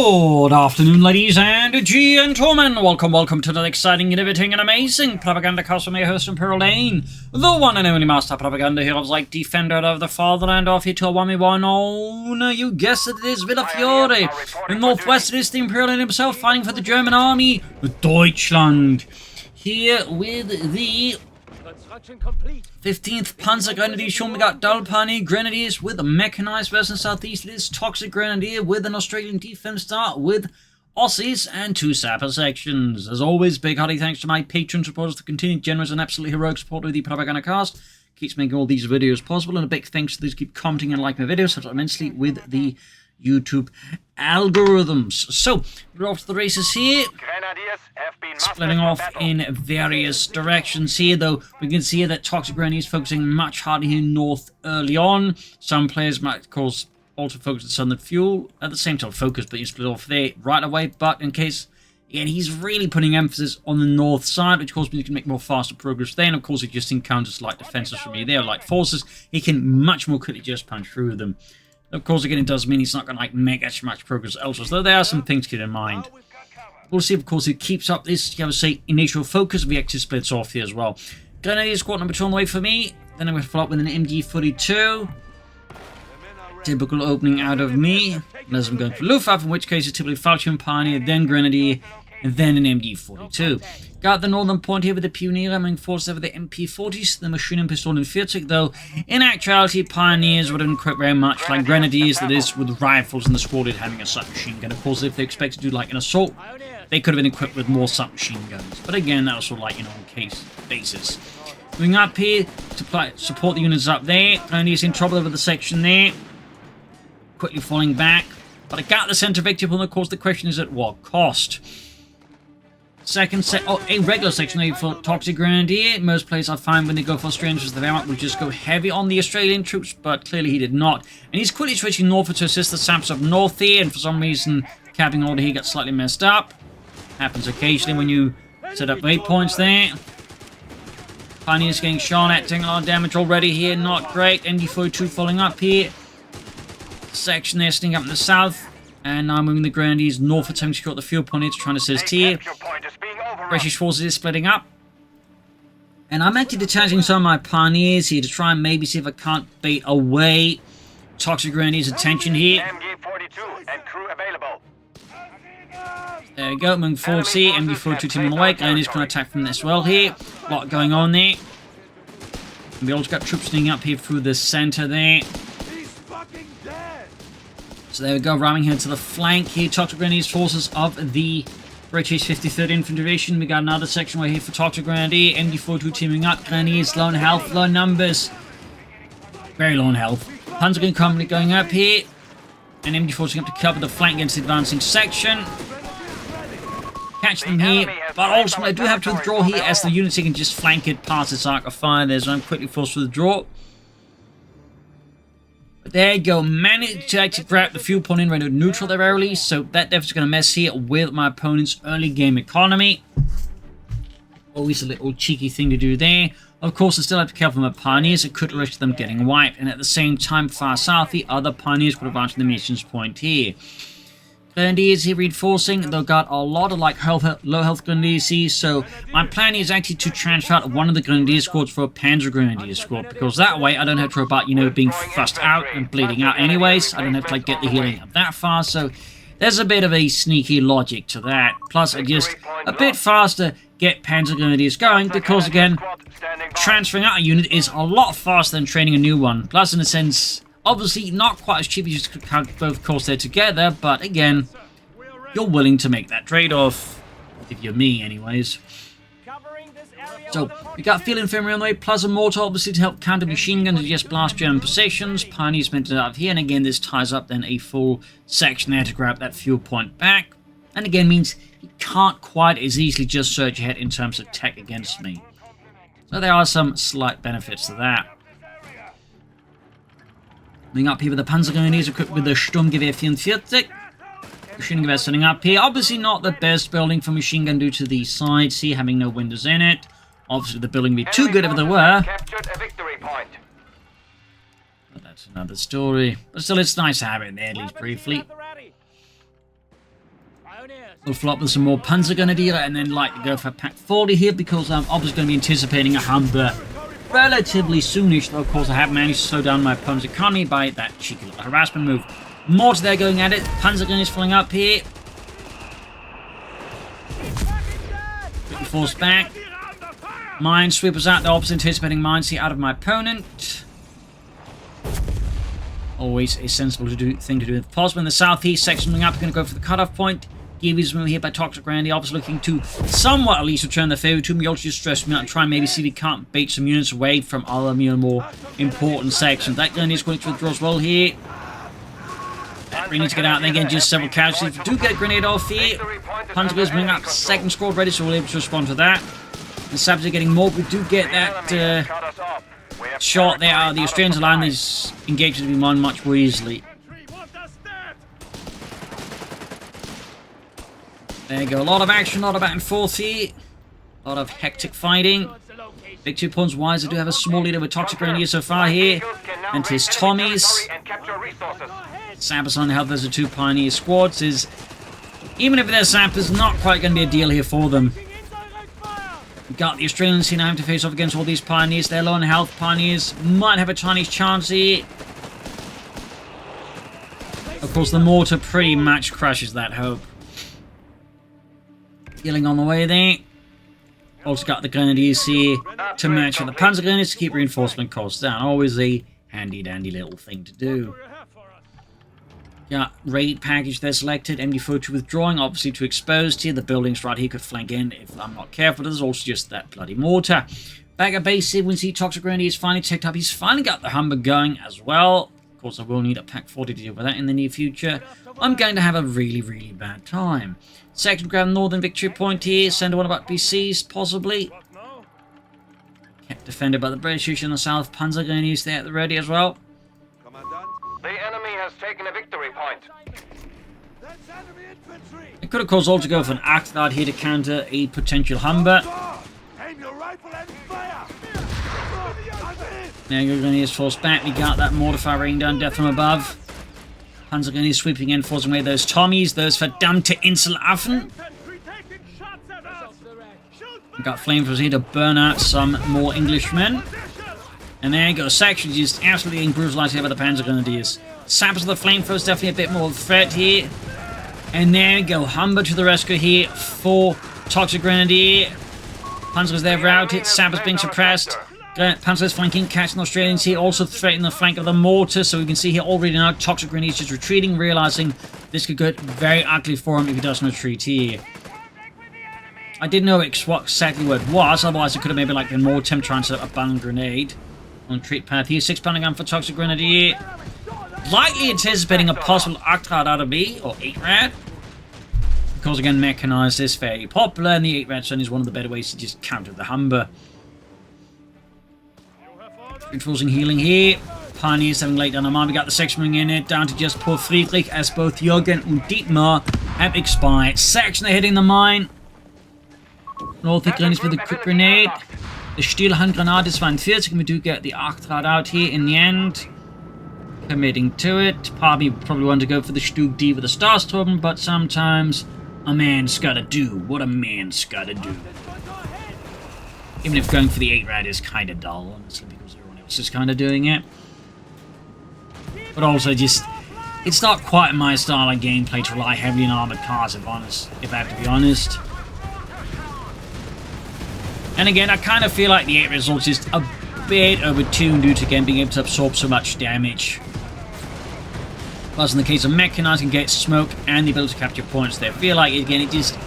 Good afternoon, ladies and gentlemen. Welcome to the exciting, innovating, and amazing Propagandacast from your host, ImperialDane, the one and only master propaganda heroes like defender of the fatherland of here to a 1v1 on, you guessed it is Villa Fiore. In northwest, it is the Imperial Dane himself fighting for the German army, Deutschland. Here with the 15th Panzergrenadier Division, we got Dalpani Grenadiers with a Mechanized version southeast. It is ToxicGrenadier with an Australian Defence start with Aussies and 2 sapper sections. As always, big hearty thanks to my Patreon supporters for continued generous and absolutely heroic support of the Propagandacast. Keeps making all these videos possible, and a big thanks to those who keep commenting and liking my videos. Helps immensely with the YouTube algorithms. So, we're off to the races here. Splitting off in various directions here, though we can see that ToxicGrenadier is focusing much harder here north early on. Some players might, of course, also focus on southern fuel. At the same time, focus, but you split off there right away. But in case, again, he's really putting emphasis on the north side, which of course means you can make more faster progress there. And of course, he just encounters light defenses from you there, light forces. He can much more quickly just punch through them. Of course, again, it does mean he's not going to make as much progress elsewhere, so there are some things to keep in mind. We'll see, of course, he keeps up this, you have to say, initial focus, if he actually splits off here as well. Grenadier squad number 2 on the way for me. Then I'm going to follow up with an MG42. Typical opening out of me. Unless I'm going for Luftwaffe, in which case it's typically Fallschirmjager, then Grenadier, and then an MG42. Got the northern point here with the Pioneer, aiming force over the MP40s, the Maschinen Pistol and 40, though in actuality Pioneers wouldn't equip very much like Grenadiers, that is, with rifles and the squad having a submachine gun. Of course, if they expect to do like an assault, they could have been equipped with more submachine guns. But again, that was sort of like, you know, on case basis. Moving up here to support the units up there. Grenadiers in trouble over the section there. Quickly falling back. But I got the center victory, and of course the question is at what cost? Second set, a regular section there for ToxicGrenadier. Most players I find when they go for Australians, the Wehrmacht will just go heavy on the Australian troops, but clearly he did not. And he's quickly switching north to assist the Saps up north here, and for some reason, capping order here got slightly messed up. Happens occasionally when you set up waypoints there. Pioneers getting shot at, taking a lot of damage already here, not great. MD42 falling up here. Section there, sitting up in the south. And now moving the Grenadiers north, attempting to secure the field point. It's trying to assist here. British forces is splitting up. And I'm actually detaching some of my Pioneers here to try and maybe see if I can't bait away ToxicGrenadier's attention here. There we go, moving forward here. MG42 team on the way. Grenadiers can attack from this well here. A lot going on there. And we also got troops sneaking up here through the center there. So there we go, ramming here to the flank here. ToxicGrenadier's forces of the British 53rd Infantry Division. We got another section right here for ToxicGrenadier. MG42 teaming up. Grenadiers low in health, low numbers. Very low in health. Panzergrenadier company going up here. And MG42 up to cover the flank against the advancing section. Catch them here. But ultimately I do have to withdraw here as the units here can just flank it past its arc of fire. There's I'm quickly forced to withdraw. But there you go, managed to actually grab the fuel point in rendered neutral there early, so that definitely going to mess here with my opponent's early game economy. Always a little cheeky thing to do there. Of course, I still have to care for my Pioneers, it could risk them getting wiped, and at the same time, far south, the other Pioneers could advance to the missions point here. Grenadiers here reinforcing, they've got a lot of like low health Grenadiers here, so my plan is actually to transfer out one of the Grenadier squads for a Panzergrenadier squad, because that way I don't have to worry about, you know, being thrust out and bleeding out anyways. I don't have to like get the healing up that far, so there's a bit of a sneaky logic to that. Plus, I just a bit faster get Panzergrenadiers going, because again, transferring out a unit is a lot faster than training a new one. Plus, in a sense, obviously, not quite as cheap as you just count both costs there together, but again, you're willing to make that trade-off. If you're me, anyways. So, we got field infantry on the way, plus a mortar, obviously, to help counter machine guns and just blast German positions. Pioneers meant to out of here, and again, this ties up then a full section there to grab that fuel point back. And again, means he can't quite as easily just surge ahead in terms of tech against me. So there are some slight benefits to that. Moving up here with the Panzergrenadiers equipped with the Sturmgewehr 44. Machine gun setting up here. Obviously not the best building for machine gun due to the sides here having no windows in it. Obviously the building would be too good if there were. But that's another story. But still, it's nice to have it there, at least briefly. We'll follow up with some more Panzergrenadier and then like to go for Pack 40 here because I'm obviously going to be anticipating a Humber relatively soonish, though of course I have managed to slow down my opponent's economy by that cheeky little harassment move. Mortar there going at it, Panzergrenadier is filling up here. Quickly forced back. Minesweepers out, the opposite anticipating mines here out of my opponent. Always a sensible thing to do if possible. In the southeast section coming up, we're going to go for the cutoff point. Givi's move here by ToxicGrenadier, obviously looking to somewhat at least return the favor to me. Also just stress me out and try and maybe see if we can't bait some units away from other more important sections. That Grenadier is going to withdraw as well here. We need to get out there again, just several casualties. We do get a grenade off here. Panzergrenadier bring up second squad ready, so we'll be able to respond to that. The Sabs are getting more. We do get that shot there. The Australians allowing these engagements to be won much more easily. There you go. A lot of action, a lot of back and forth here. A lot of hectic fighting. Big 2 points wise. I do have a small leader with ToxicGrenadier so far here. And his Tommies. Sappers on the help. Those are 2 Pioneer squads. Even if they're Sappers, not quite going to be a deal here for them. We've got the Australians here now having to face off against all these Pioneers. They're low on health. Pioneers might have a Chinese chance here. Of course, the mortar pretty much crushes that hope. Healing on the way there. Also got the Grenadiers here to match with the Panzergrenadiers to keep reinforcement costs down. Always a handy-dandy little thing to do. Got raid package there selected. MD42 withdrawing, obviously too exposed here. The buildings right here could flank in if I'm not careful. There's also just that bloody mortar. Back at base here, we see ToxicGrenadier is finally checked up. He's finally got the Humber going as well. Of course, I will need a Pack 40 to deal with that in the near future. I'm going to have a really, really bad time. Second grab Northern Victory Point here. Send one about BCs, possibly. Kept defended by the British in the south. Panzergrenadiers there at the ready as well. The enemy has taken a victory point. I could, of course, also go for an Arctillard here to counter a potential Humber. There you go, Grenadiers forced back. We got that mortar fire raining down death from above. Panzergrenadier sweeping in, forcing away those Tommies, those verdammte Inselaffen. We got flamethrowers here to burn out some more Englishmen. And there you go, section just absolutely being brutalized here by the Panzergrenadiers. Sappers with the flamethrowers, definitely a bit more of a threat here. And there you go, Humber to the rescue here for ToxicGrenadier. Panzers there routed, Sappers being suppressed. Panzers flanking, catching the Australians here, also threatening the flank of the mortar. So we can see here already now ToxicGrenadier just retreating, realizing this could get very ugly for him if he doesn't retreat here. I didn't know exactly what it was, otherwise it could have maybe like been more attempt trying to abandon grenade. On retreat path here, 6-pounder gun for ToxicGrenadier. Lightly anticipating a possible Arctillard out of me, or 8-rad. Because again, Mechanized is very popular, and the 8-rad certainly is one of the better ways to just counter the Humber. Reinforcing healing here. Pioneers having laid down a mine. We got the section ring in it, down to just poor Friedrich, as both Jürgen and Dietmar have expired. Section are hitting the mine. North Grenadiers with a quick grenade. The Stielhandgranate is 42, and we do get the Arctillard out here in the end. Committing to it. Part of me probably wanted to go for the Stug D with the Starstorm, but sometimes a man's gotta do what a man's gotta do. Even if going for the 8-rad is kind of dull, honestly, because everyone else is kind of doing it. But also just, it's not quite my style of gameplay to rely heavily on armored cars, if I have to be honest. And again, I kind of feel like the 8 results just a bit overtuned due to again being able to absorb so much damage. Plus in the case of Mechanized, can get smoke and the ability to capture points there. I feel like again it just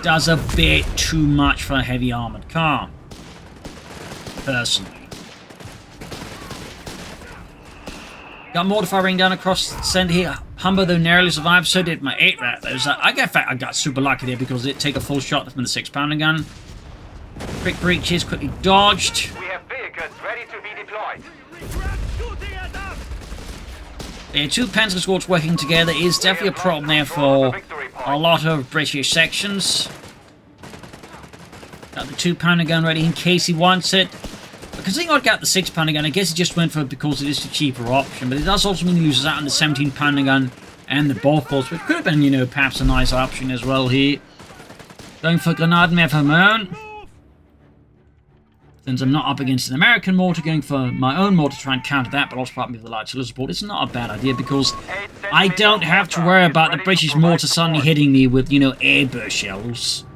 does a bit too much for a heavy armored car. Personally. Got mortar firing down across the center here. Humber though narrowly survived, so did my 8-rat though. So I got super lucky there because it take a full shot from the 6-pounder gun. Quick breaches, quickly dodged. We have vehicles ready to be deployed. Yeah, 2 Panzer squads working together is definitely a problem there for a lot of British sections. Got the 2-pounder gun ready in case he wants it. But considering I got the 6-pounder gun, I guess he just went for it because it is the cheaper option. But it does also mean he loses out on the 17-pounder gun and the Bofors, which could have been, you know, perhaps a nice option as well here. Going for Grenadenwerfer for my own. Since I'm not up against an American mortar, going for my own mortar to try and counter that, but also part with the light artillery support. It's not a bad idea because I don't have to worry about the British mortar suddenly hitting me with, you know, airburst shells.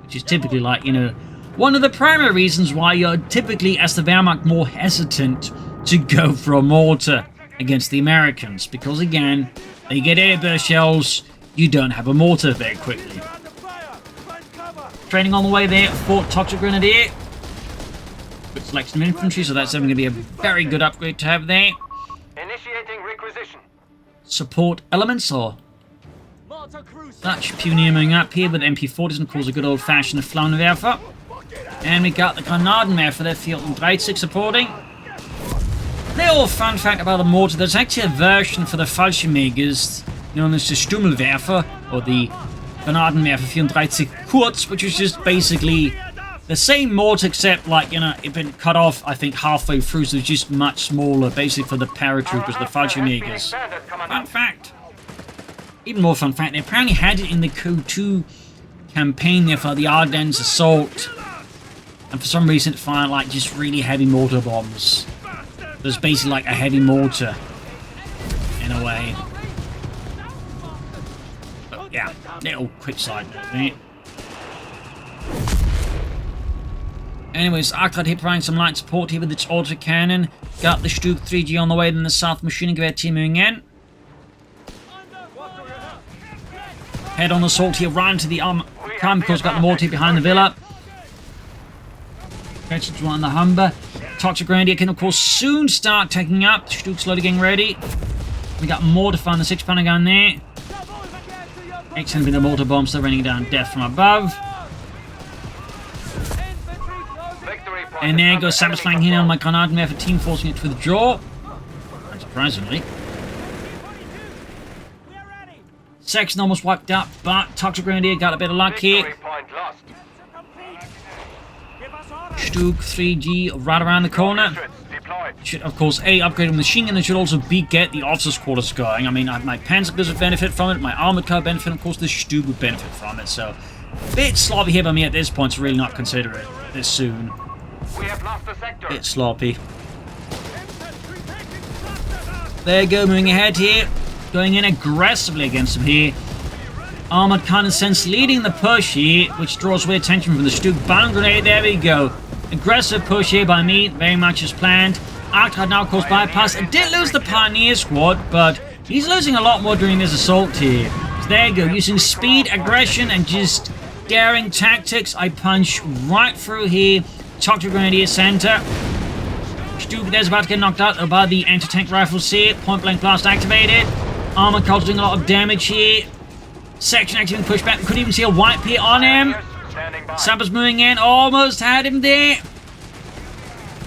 Which is typically like, you know, one of the primary reasons why you're typically, as the Wehrmacht, more hesitant to go for a mortar against the Americans. Because again, they get airburst shells, you don't have a mortar very quickly. Training on the way there for ToxicGrenadier. Good selection of infantry, so that's going to be a very good upgrade to have there. Initiating requisition. Support elements or Dutch pioneering up here with MP40s and of course a good old-fashioned Flammenwerfer. And we got the Grenadenwerfer there, Field and 36 supporting. Little fun fact about the mortar, there's actually a version for the Fallschirmjagers known as the Stummelwerfer, or the Grenadenwerfer 34 Kurz, which is just basically the same mortar, except, like, you know, it's been cut off, I think, halfway through, so it's just much smaller, basically for the paratroopers, the Fallschirmjagers. Fun fact. Even more fun fact, they apparently had it in the Coh3 campaign there for the Ardennes assault, and for some reason it fired, like, just really heavy mortar bombs. So it's basically like a heavy mortar, in a way. But, yeah, little quick side note, right? Anyways, Arcade here providing some light support here with its autocannon. Got the Stuke 3G on the way, then the South Machining Gewehr team moving in. Head-on assault here, right into the arm. Because got the mortar behind the Villa. Fetches on the Humber. ToxicGrenadier can, of course, soon start taking up. The Stuke slowly getting ready. We got mortar on the 6-pounder gun there. Excellent with the mortar bombs, they're raining down death from above. And there goes Sabba's flying here on my Grenadenwerfer team, forcing it to withdraw. Unsurprisingly. Section almost wiped up, but ToxicGrenadier got a bit of luck here. Stuke 3G right around the corner. Should, of course, A, upgrade a machine gun, and should also B, get the officers' quarters going. I mean, my Panzergrenadier would benefit from it, my armored car benefit, and of course the Stuke would benefit from it. So, a bit sloppy here by me at this point to really not consider it this soon. We have lost the sector. Bit sloppy. There you go, moving ahead here. Going in aggressively against him here. Armored Condescends leading the push here, which draws away attention from the Stuke. Bomb grenade, there we go. Aggressive push here by me, very much as planned. Arcade now, of course, bypass. I did lose the Pioneer squad, but he's losing a lot more during this assault here. So there you go, using speed, aggression, and just daring tactics. I punch right through here. ToxicGrenadier center. Stuke there's about to get knocked out by the anti-tank rifles here. Point blank blast activated. Armored car's doing a lot of damage here. Section activating pushback. Couldn't even see a wipe here on him. Sabba's moving in. Almost had him there.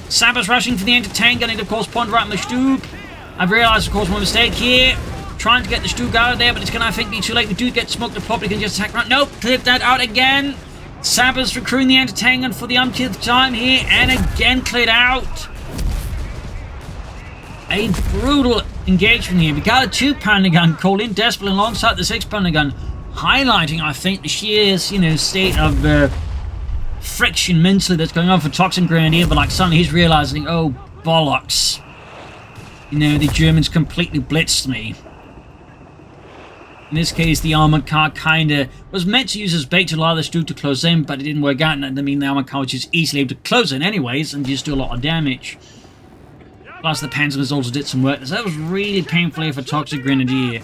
Sabba's rushing for the anti-tank gun. It, of course, point right on the Stuke. I've realized, of course, my mistake here. Trying to get the Stuke out of there, but it's going to, I think, be too late. We do get smoked. The probably can just attack right. Nope. Clip that out again. Sabba's recruiting the anti-tank gun for the umpteenth time here, and again cleared out. A brutal engagement here. We got a 2-pounder gun called in desperately alongside the 6-pounder gun, highlighting, I think, the sheer, you know, state of friction mentally that's going on for ToxicGrenadier. But like suddenly he's realizing, oh bollocks, you know, the Germans completely blitzed me. In this case, the armored car kinda was meant to use as bait to allow the Stuke to close in, but it didn't work out, and I mean the armored car was just easily able to close in anyways and just do a lot of damage. Plus the Panzers also did some work, so that was really painful here for ToxicGrenadier.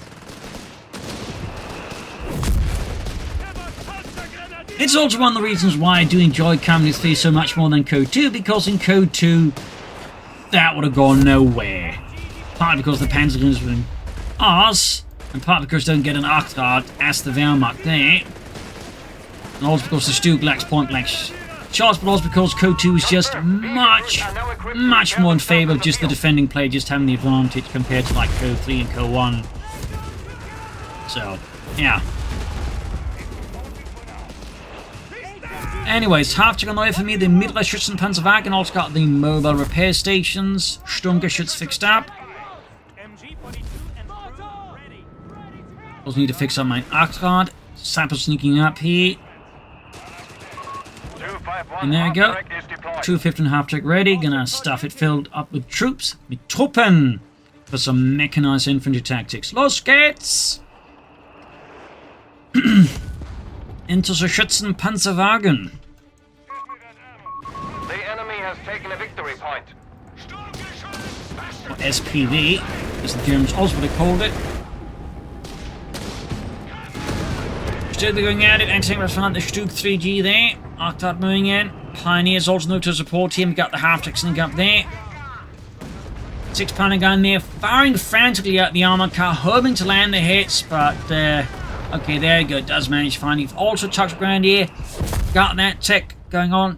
It's also one of the reasons why I do enjoy Company 3 so much more than Coh3, because in Coh3 that would have gone nowhere. Partly because the Panzergrenadiers were in arse, and partly because they don't get an Arcade as the Wehrmacht there. And also because the Stuke lacks point blank shots, but also because Coh3 is just much more in favour of just the defending player just having the advantage compared to like Coh3 and Coh1. So, yeah. Anyways, half-check on the way for me, the Mittlere Schützenpanzerwagen also got the mobile repair stations, Sturmgeschütz fixed up. Also need to fix up my Achtrad. Sapper sneaking up here. And there we go. 250 half-track ready. Gonna stuff it filled up with troops. Mit Truppen. For some mechanized infantry tactics. Los geht's! Into the Schützenpanzerwagen. The enemy has taken a victory point. Or SPV, as the Germans also would have called it. Still going at it. Anti-tank was found the Stug 3G there. Arctard moving in. Pioneers also moved to support him. Got the half-track sneak up there. 6-pounder gun there, firing frantically at the armored car, hoping to land the hits, but okay, there you go. It does manage finally. Also, ToxicGrenadier got that tech going on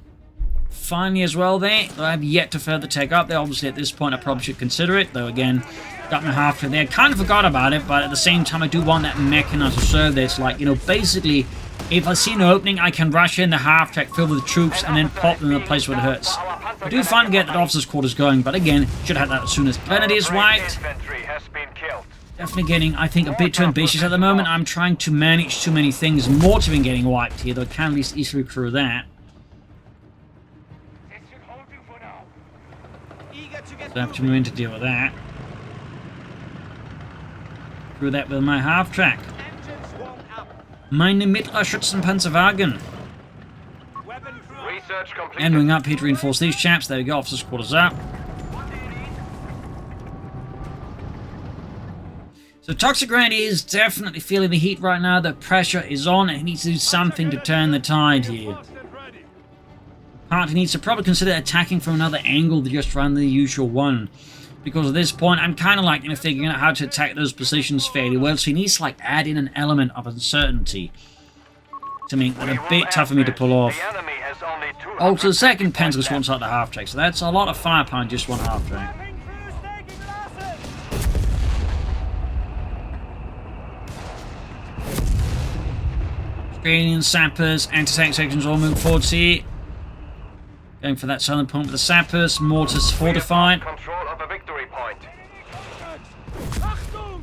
finally as well there. Though I have yet to further tech up there. Obviously, at this point, I probably should consider it. Though again, got my half track there. Kind of forgot about it, but at the same time, I do want that mechanized to serve there. It's like, you know, basically, if I see an opening, I can rush in the half track filled with troops and then pop them in the place where it hurts. I do finally get that officer's quarters going, but again, should have had that as soon as Grenadiers wiped. Definitely getting, I think, a bit too ambitious at the moment. I'm trying to manage too many things more to be getting wiped here, though I can at least easily recruit that. So I have to move in to deal with that. Through that with my half track. Meine Mittler Schützenpanzerwagen. Entering up here to reinforce these chaps. There we go, officers' quarters up. So ToxicGrenadier is definitely feeling the heat right now. The pressure is on and he needs to do something to turn the tide here. He needs to probably consider attacking from another angle than just around the usual one. Because at this point, I'm kind of like, you know, figuring out how to attack those positions fairly well. So he needs to like add in an element of uncertainty to make that a bit tough for me to pull off. Also, the second Panzer just wants out the half track, so that's a lot of firepower in just one half track. Australian sappers, anti-tank sections all move forwards here. Going for that southern point with the sappers, mortars fortified.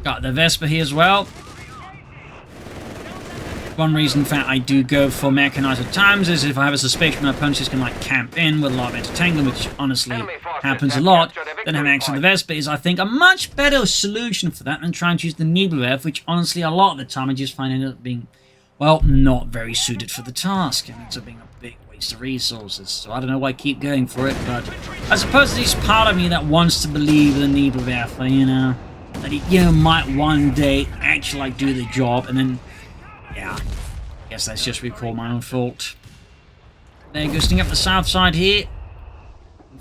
Got the Vespa here as well. One reason, in fact, I do go for mechanized at times is if I have a suspicion my opponent just can like camp in with a lot of entertainment, which honestly happens a lot, then having access to the Vespa is, I think, a much better solution for that than trying to use the Nebelwerfer, which honestly a lot of the time I just find ended up being, well, not very suited for the task, and ends up being a big waste of resources. So I don't know why I keep going for it, but I suppose there's part of me that wants to believe in the Nebelwerfer, you know, that he, you know, might one day actually like do the job, and then, yeah, I guess that's just recall my own fault. There you go, sneaking up the south side here.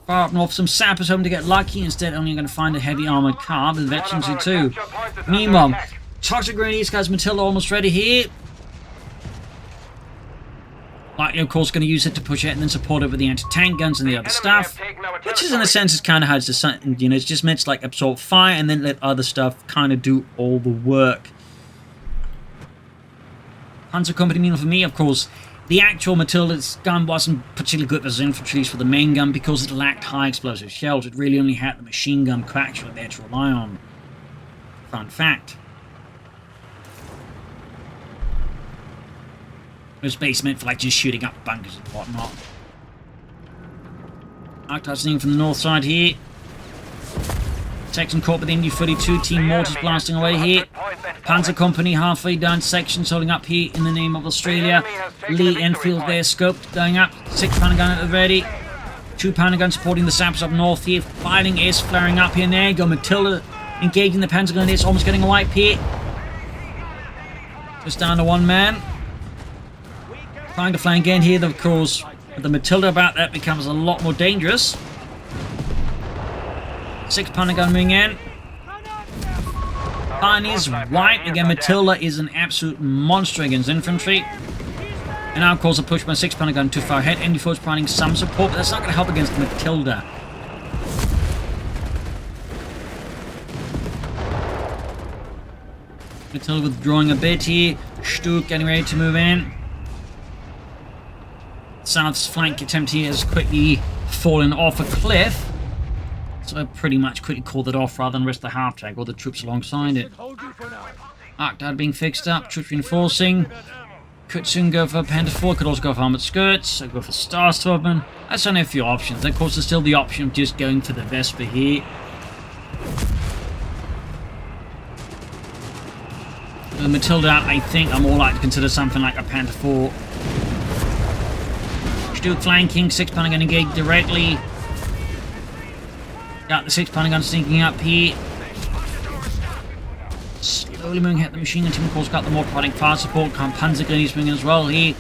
Far up north, some sappers hoping to get lucky. Instead, only going to find a heavy armored car with veterans here too. Meanwhile, ToxicGrenadier's guys, Matilda almost ready here. Likely, of course, going to use it to push it and then support it with the anti-tank guns and the other stuff. Which is, in a sense, is kind of how it's designed. You know, it's just meant to like absorb fire and then let other stuff kind of do all the work. Panzer Company, meanwhile, for me, of course, the actual Matilda's gun wasn't particularly good as infantry for the main gun because it lacked high explosive shells. It really only had the machine gun actually there to rely on. Fun fact. It was basically meant for like just shooting up bunkers and whatnot. Arctar's sneaking from the north side here. Section caught with the MD-42 team mortars blasting away here. Panzer Company halfway down sections holding up here in the name of Australia. Lee Enfield there scoped going up. 6-pounder gun at the ready. 2-pounder gun supporting the sappers up north here. Fighting is flaring up here and there. Go Matilda engaging the Panzergrenadier. Almost getting a wipe here. Just down to one man. Trying to flank in here, of course, with the Matilda about that becomes a lot more dangerous. 6-pounder gun moving in. Pioneers wiped. Again, Matilda is an absolute monster against infantry. And now, of course, I push my 6-pounder gun too far ahead. MD4 is providing some support, but that's not going to help against Matilda. Matilda withdrawing a bit here. Stug getting ready to move in. South's flank attempt here has quickly fallen off a cliff. So I pretty much quickly called it off rather than risk the half track or the troops alongside it. Arc Dart being fixed up, troops reinforcing. Could soon go for Panther 4, could also go for Armored Skirts, so go for Starstorm. That's only a few options. Of course, there's still the option of just going for the Vesper here. The Matilda, I think I'm more likely to consider something like a Panther 4. Still flanking, 6-pounder gun engaged directly. Got the 6-pounder gun sneaking up here. Slowly moving at the machine gun team, of course, got the more providing fire support. Panzergrenadier moving as well here.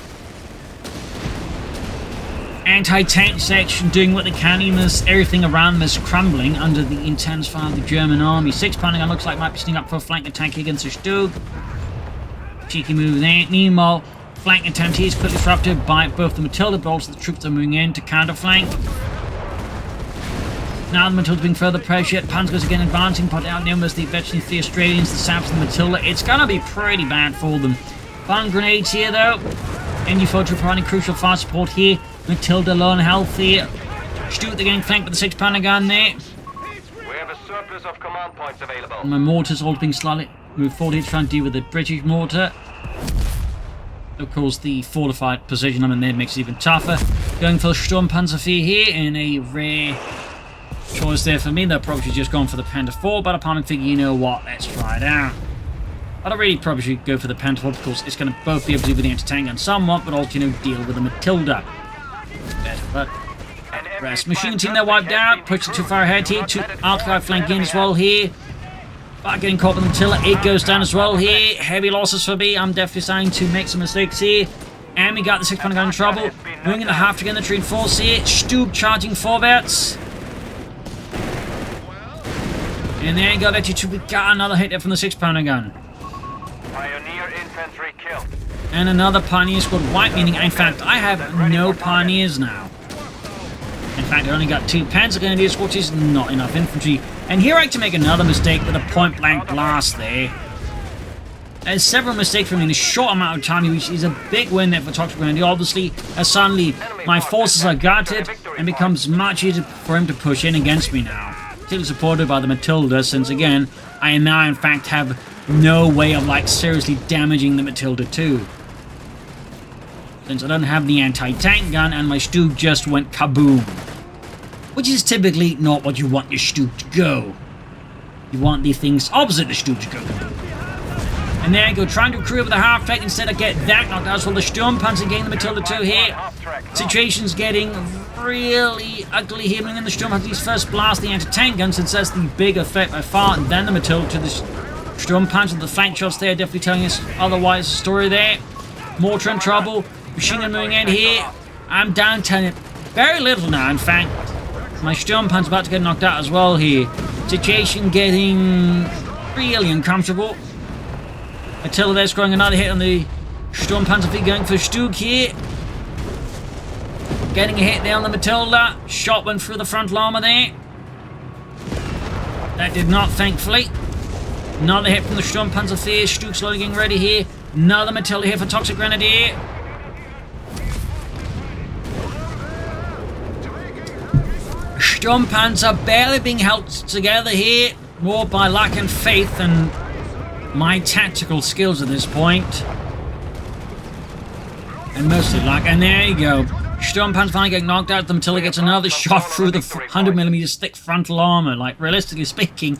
Anti-tank section doing what they can, even as everything around them is crumbling under the intense fire of the German army. 6-pounder gun looks like might be sneaking up for a flank attack against the Stug. Cheeky move there. Meanwhile, flank attempt here is quickly disrupted by both the Matilda, but also the troops are moving in to counter-flank. Now the Matilda's being further pressured. Panzers again advancing, but outnumbers the veterans, the Australians, the Saps, and the Matilda. It's gonna be pretty bad for them. Fun grenades here though. NU4 providing crucial fire support here. Matilda low on health here. Stuart the getting flanked with the 6-pounder gun there. We have a surplus of command points available. And my mortars all being slightly moved forward here to try and deal with the British mortar. Of course, the fortified position I'm in there makes it even tougher. Going for the Sturmpanzer here in a rare choice there for me. They're probably just gone for the Panther 4, but upon thinking, you know what, let's try it out. But I really probably should go for the Panther 4 because it's going to both be able to deal with the anti-tank gun somewhat, but also, you know, deal with the Matilda. Better, but rest. Machine team they're wiped out, pushing too far ahead here. Two artillery flank in as well here. But getting caught with the Matilda, it goes down as well here. Heavy losses for me. I'm definitely starting to make some mistakes here. And we got the 6-pounder gun in trouble. Moving in the half to get the reinforce here. Stug charging forwards. And there you go, we got another hit there from the 6-pounder gun. Pioneer infantry killed. And another Pioneer squad wipe, meaning, in fact, I have no Pioneers now. In fact, I only got 2 Panzergrenadier squads, which is not enough infantry. And here I had to make another mistake with a point-blank blast there. There's several mistakes from me in a short amount of time, which is a big win there for ToxicGrenadier. Obviously, as suddenly my forces are gutted, and becomes much easier for him to push in against me now. Still supported by the Matilda, since again, I now in fact have no way of like seriously damaging the Matilda too. Since I don't have the anti-tank gun and my Stug just went kaboom. Which is typically not what you want your Stug to go. You want the things opposite the Stug to go kaboom. And there you go, trying to recruit with a half-track instead of get that knocked out as well. The Sturmpanzer getting the Matilda 2 here. Situation's getting really ugly here. Bringing in the Sturmpanzer's first blast, the anti-tank gun, since that's the bigger threat by far, and then the Matilda to the Sturmpanzer. The flank shots there definitely telling us otherwise the story there. Mortar in trouble. Machine gun moving in here. I'm down to very little now, in fact. My Sturmpanzer's about to get knocked out as well here. Situation getting really uncomfortable. Matilda there scoring another hit on the Sturmpanzer feet, going for Stug here. Getting a hit there on the Matilda. Shot went through the frontal armor there. That did not, thankfully. Another hit from the Sturmpanzer feet. Stug slowly getting ready here. Another Matilda here for ToxicGrenadier. Sturmpanzer barely being held together here. More by lack of faith than my tactical skills at this point. And mostly luck. And there you go. Sturmpanzer finally getting knocked out. The Matilda gets another shot through the 100mm thick frontal armor. Like, realistically speaking,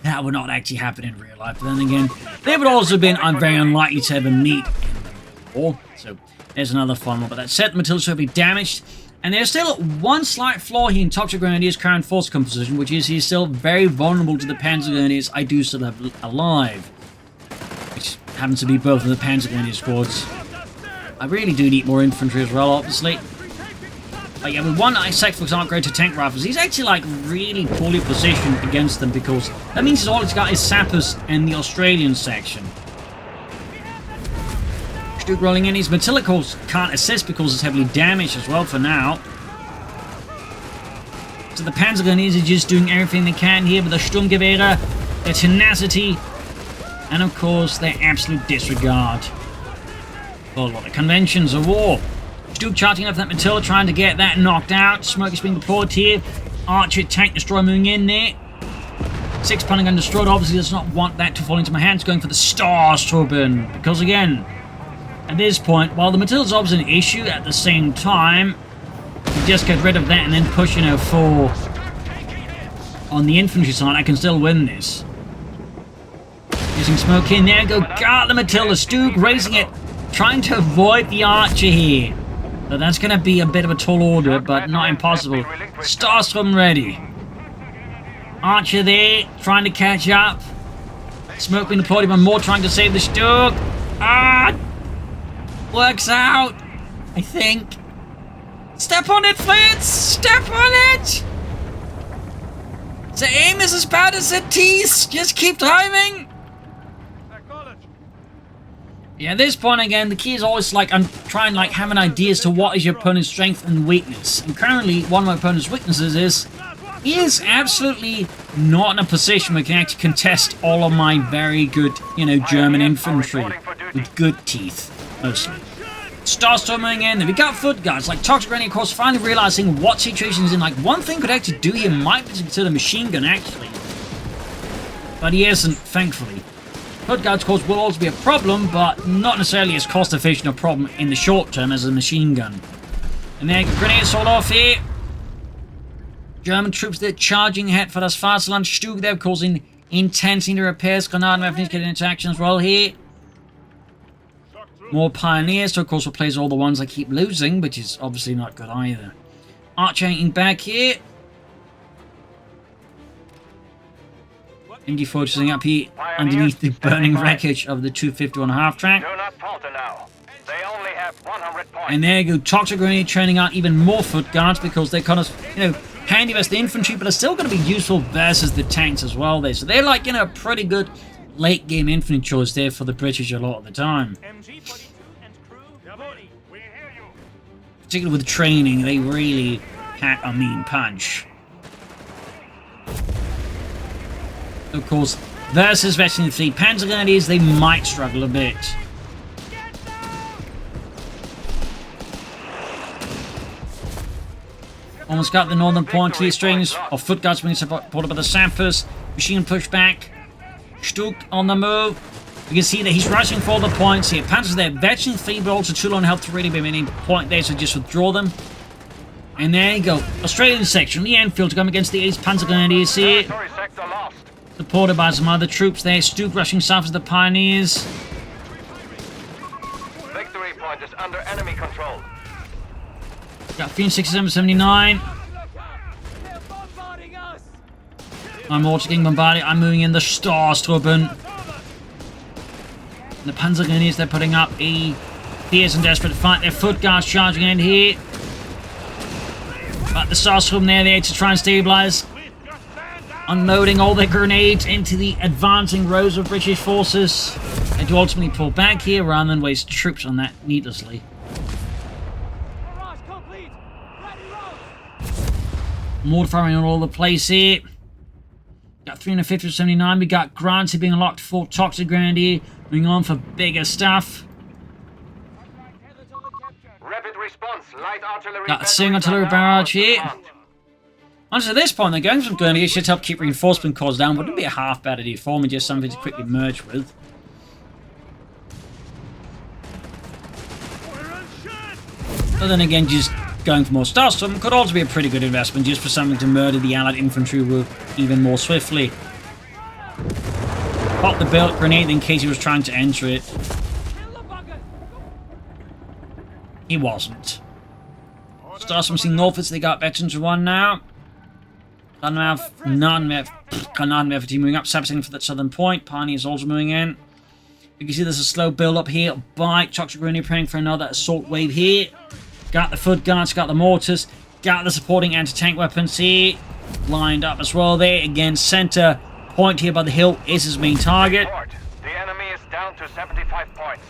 that would not actually happen in real life. But then again, they would also have been very unlikely to ever meet in the war. So, there's another fun one. But that said, the Matilda should be damaged. And there's still one slight flaw here in ToxicGrenadier's current force composition, which is he's still very vulnerable to the Panzergrenadiers I do still have alive. Which happens to be both of the Panzergrenadier squads. I really do need more infantry as well, obviously. But yeah, with one successful upgrade to tank rifles, he's actually like really poorly positioned against them because that means all he's got is sappers in the Australian section. Stug rolling in. His Matilda can't assist because it's heavily damaged as well for now. So the Panzergrenadiers are just doing everything they can here with the Sturmgewehre, their tenacity, and of course their absolute disregard for a lot of conventions of war. Stug charging up that Matilda, trying to get that knocked out. Smoke is being deployed here. Archer tank destroyer moving in there. 6 Panzer gun destroyed. Obviously does not want that to fall into my hands. Going for the Starstruben. Because again, at this point, while the Matilda's obviously an issue, at the same time, you just get rid of that and then push, for on the infantry side, I can still win this. Using smoke in there, go guard the Matilda. Stug raising it, trying to avoid the Archer here. So that's going to be a bit of a tall order, but not impossible. Starstrom ready. Archer there, trying to catch up. Smoke being deployed even more, trying to save the Stug. Works out, I think. Step on it, Fritz! Step on it! The aim is as bad as the teeth. Just keep driving. Yeah, at this point again, the key is always I'm trying have an idea as to what is your opponent's strength and weakness. And currently, one of my opponent's weaknesses is he is absolutely not in a position where he can actually contest all of my very good, German infantry with good teeth, mostly. Starstorming in. We got foot guards like ToxicGrenadier, of course, finally realizing what situation he's in. One thing could actually do here might be to consider machine gun, actually. But he isn't, thankfully. Foot guards, of course, will also be a problem, but not necessarily as cost efficient a problem in the short term as a machine gun. And then grenade assault off here. German troops there charging ahead for das Vaterland. Stug there causing intense into repairs. Granatenwerfer getting into action as well here. More pioneers to, of course, replace all the ones I keep losing, which is obviously not good either. Archer hanging back here. MG focusing up here underneath the burning wreckage of the 251 half-track. Do not falter now. They only have 100 points. And there you go, ToxicGrenadier training out even more foot guards because they're kind of, handy as the infantry, but are still going to be useful versus the tanks as well there. So they're a pretty good late-game infantry choice there for the British a lot of the time. Particularly with training, they really pack a mean punch. Of course, versus veteran fleet Panzergrenadiers, they might struggle a bit. Almost got the northern point here, strings of foot guards being supported by the sappers. Machine pushback. Stug on the move. You can see that he's rushing for the points here. Panzers there, veteran fleet, but also too low in health to really be any point there, so just withdraw them. And there you go. Australian section, the Enfield to come against the East Panzergrenadiers here. Supported by some other troops there. Stug rushing south as the pioneers. Victory point is under enemy control. Got Phoenix 6779. I'm also getting bombarded. I'm moving in the Starstruben. The Panzergrenadiers, they're putting up a fierce and desperate fight. Their foot guards charging in here. But the Starstruben there to try and stabilize. Unloading all their grenades into the advancing rows of British forces. And to ultimately pull back here rather than waste troops on that needlessly. Mortar firing all over the place here. Got 350 to 79. We got Grants being unlocked for ToxicGrenadier. Moving on for bigger stuff. Rapid response, light artillery. Got a single artillery barrage here. Honestly, at this point, they're going from Grenadier should help keep reinforcement cores down. Wouldn't be a half bad idea for me, just something to quickly merge with. But then again, just going for more Starstorm could also be a pretty good investment, just for something to murder the Allied infantry with even more swiftly. Pop the belt grenade in case he was trying to enter it. He wasn't. Starstorm seeing northwards, they got veterans to one now. Granatenwerfer team moving up, sabotaging for that southern point. Pioneers also moving in. You can see there's a slow build up here by ToxicGrenadier praying for another assault wave here. Got the foot guards, got the mortars, got the supporting anti-tank weapons here. Lined up as well there. Again, center point here by the hill is his main target. The enemy is down to 75 points.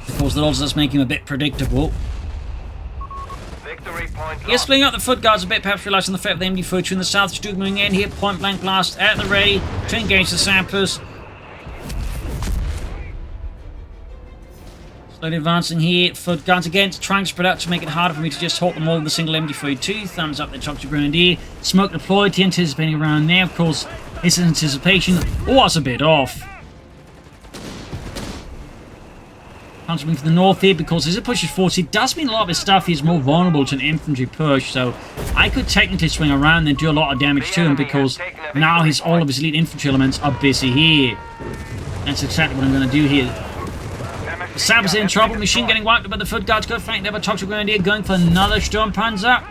Of course, that also does make him a bit predictable. Victory point. Yeah, splitting up the foot guards a bit, perhaps realizing the threat of the MD infantry in the south. Stug moving in here, point blank blast at the ready to engage the sappers. Slowly advancing here, foot guards again, trying to spread out to make it harder for me to just halt them all with a single MD42. Thumbs up the ToxicGrenadier. Smoke deployed, anticipating around there. Of course, His anticipation was a bit off. Panzerman for the north here, because as it pushes forward, it does mean a lot of his stuff is more vulnerable to an infantry push, so I could technically swing around and do a lot of damage to him, because now all of his elite infantry elements are busy here. That's exactly what I'm going to do here. The Sabba's in trouble, machine getting wiped by the foot guards, go flank there by ToxicGrenadier, going for another Sturmpanzer.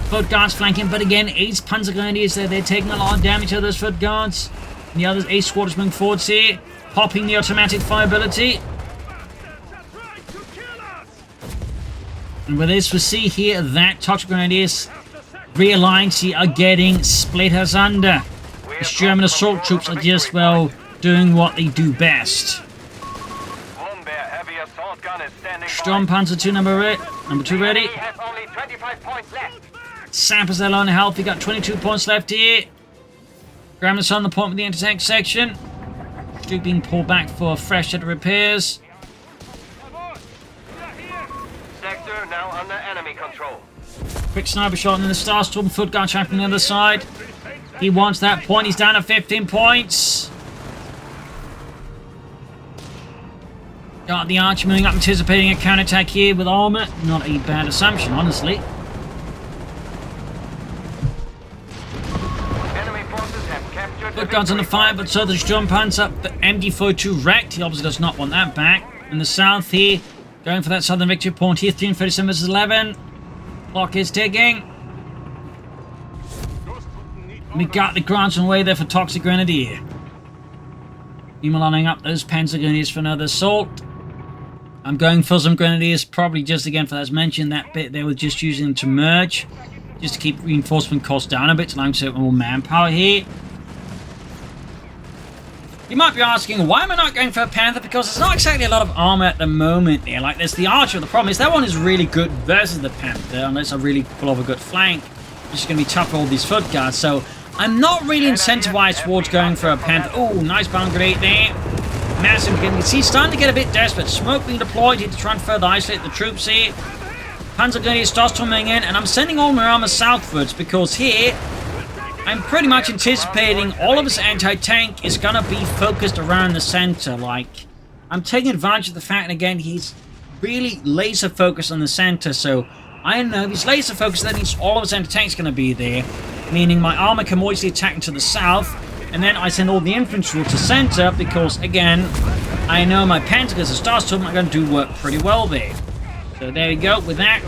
Foot guards flanking, but again, 8 Panzergrenadiers there, they're taking a lot of damage to those foot guards. And the others, 8 squadrons moving forwards here, popping the automatic fire ability. And with this, we see here that ToxicGrenadiers rear lines here are getting split asunder. The German assault troops are just, well, doing what they do best. Sturmpanzer 2 number 2 ready. Sappers are low on health, we got 22 points left here. Gremlin's on the point with the anti-tank section. Street being pulled back for a fresh set of repairs. Sector now under enemy control. Quick sniper shot in the Starstorm, foot guard tracking on the other side. He wants that point, he's down to 15 points. Got the Archer moving up, anticipating a counterattack here with armor. Not a bad assumption, honestly. Foot guards on the fire, but so does Sturmpanzer. The MD-42 wrecked. He obviously does not want that back. In the south here, going for that southern victory point here. 337 versus 11. Clock is ticking. We got the grants on the way there for ToxicGrenadier. Meanwhile, lining up those Panzergrenadiers for another assault. I'm going for some Grenadiers, probably just again for as mentioned, that bit they were just using them to merge. Just to keep reinforcement costs down a bit, to allow them more manpower here. You might be asking, why am I not going for a Panther? Because there's not exactly a lot of armor at the moment there. Like, there's the Archer. The problem is that one is really good versus the Panther, unless I really pull off a good flank. It's just going to be tough for all these foot guards. So, I'm not really incentivized towards going for a Panther. Oh, nice bound grenade there. Massive. You can see he's starting to get a bit desperate. Smoke being deployed here to try and further isolate the troops here. Panzergrenadier starts coming in, and I'm sending all my armor southwards because here I'm pretty much anticipating all of his anti-tank is going to be focused around the center. Like, I'm taking advantage of the fact, again, he's really laser focused on the center. So, I know if he's laser focused, that means all of his anti-tank's going to be there. Meaning my armor can mostly attack to the south. And then I send all the infantry to center because, again, I know my Panzers as a Starstorm are going to do work pretty well there. So, there we go. With that,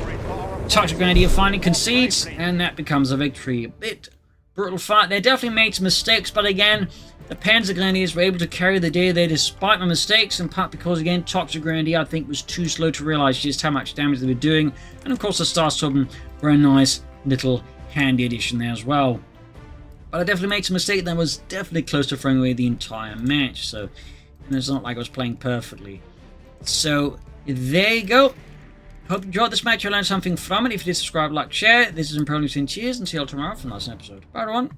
ToxicGrenadier finally concedes, and that becomes a victory. A bit brutal fight. They definitely made some mistakes, but again, the Panzergrenadiers were able to carry the day there despite my mistakes, in part because, again, ToxicGrenadier, I think, was too slow to realize just how much damage they were doing, and of course the Starstorm were a nice little handy addition there as well. But I definitely made some mistakes, and I was definitely close to throwing away the entire match, so it's not like I was playing perfectly. So, there you go. Hope you enjoyed this match, you learned something from it. If you did, subscribe, like, share. This is ImperialDane. Cheers, and see you all tomorrow for the next episode. Bye, everyone.